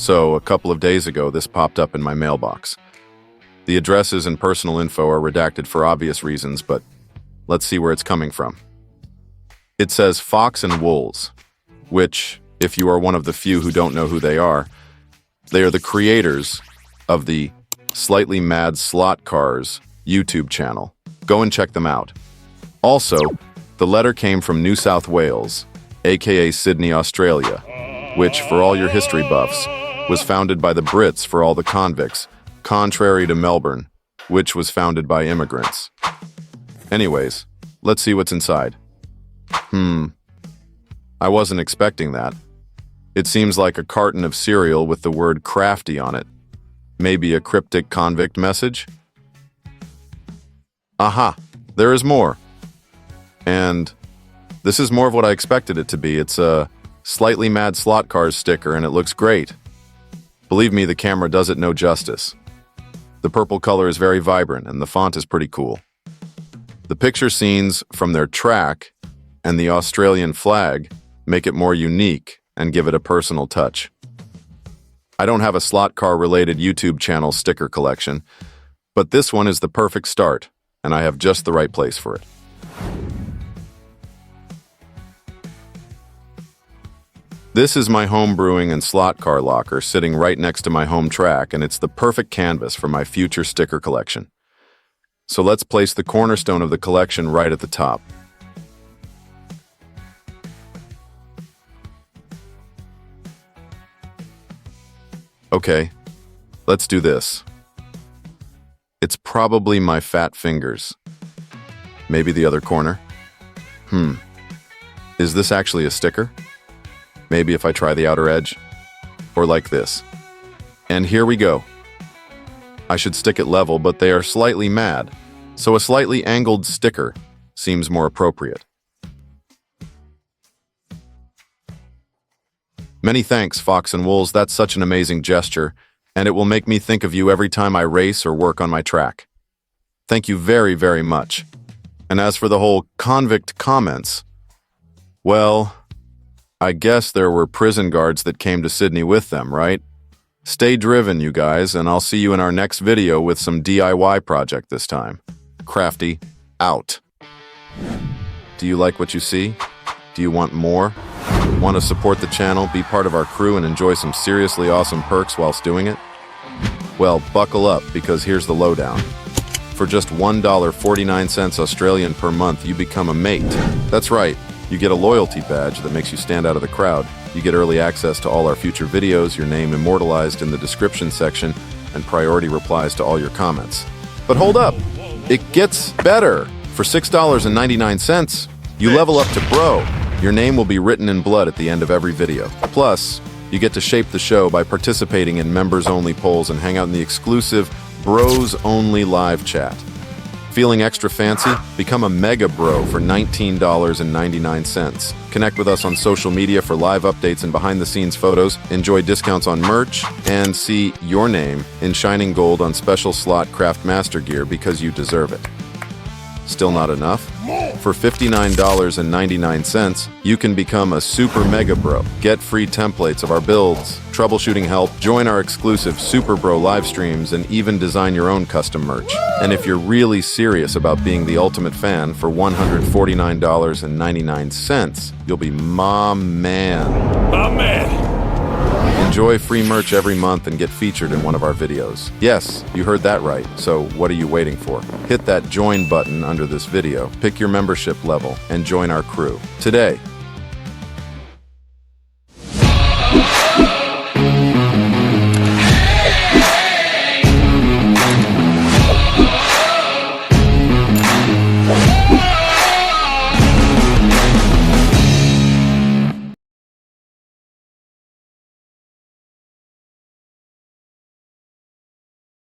So, a couple of days ago, this popped up in my mailbox. The addresses and personal info are redacted for obvious reasons, but let's see where it's coming from. It says Fox and Wolves, which, if you are one of the few who don't know who they are the creators of the Slightly Mad Slot Cars YouTube channel. Go and check them out. Also, the letter came from New South Wales, aka Sydney, Australia, which, for all your history buffs, was founded by the Brits for all the convicts, contrary to Melbourne, which was founded by immigrants. Anyways, let's see what's inside. I wasn't expecting that. It seems like a carton of cereal with the word crafty on it. Maybe a cryptic convict message? Aha, there is more. And this is more of what I expected it to be. It's a Slightly Mad Slot Cars sticker, and it looks great. Believe me, the camera does it no justice. The purple color is very vibrant, and the font is pretty cool. The picture scenes from their track and the Australian flag make it more unique and give it a personal touch. I don't have a slot car related YouTube channel sticker collection, but this one is the perfect start, and I have just the right place for it. This is my home brewing and slot car locker sitting right next to my home track, and it's the perfect canvas for my future sticker collection. So let's place the cornerstone of the collection right at the top. Okay, let's do this. It's probably my fat fingers. Maybe the other corner? Is this actually a sticker? Maybe if I try the outer edge? Or like this. And here we go. I should stick it level, but they are slightly mad, so a slightly angled sticker seems more appropriate. Many thanks, Fox and Wolves. That's such an amazing gesture, and it will make me think of you every time I race or work on my track. Thank you very, very much. And as for the whole convict comments, well, I guess there were prison guards that came to Sydney with them, right? Stay driven, you guys, and I'll see you in our next video with some DIY project this time. Crafty, out. Do you like what you see? Do you want more? Want to support the channel, be part of our crew, and enjoy some seriously awesome perks whilst doing it? Well, buckle up, because here's the lowdown. For just $1.49 Australian per month, you become a mate. That's right, you get a loyalty badge that makes you stand out of the crowd. You get early access to all our future videos, your name immortalized in the description section, and priority replies to all your comments. But hold up, it gets better. For $6.99, you level up to Bro. Your name will be written in blood at the end of every video. Plus, you get to shape the show by participating in members-only polls and hang out in the exclusive Bros-Only live chat. Feeling extra fancy? Become a Mega Bro for $19.99. Connect with us on social media for live updates and behind-the-scenes photos, enjoy discounts on merch, and see your name in shining gold on special slot CraftMaster gear because you deserve it. Still not enough? For $59.99, you can become a Super Mega Bro. Get free templates of our builds, troubleshooting help, join our exclusive Super Bro live streams, and even design your own custom merch. And if you're really serious about being the ultimate fan, for $149.99, you'll be my man. My man! Enjoy free merch every month and get featured in one of our videos. Yes, you heard that right, so what are you waiting for? Hit that join button under this video, pick your membership level, and join our crew today.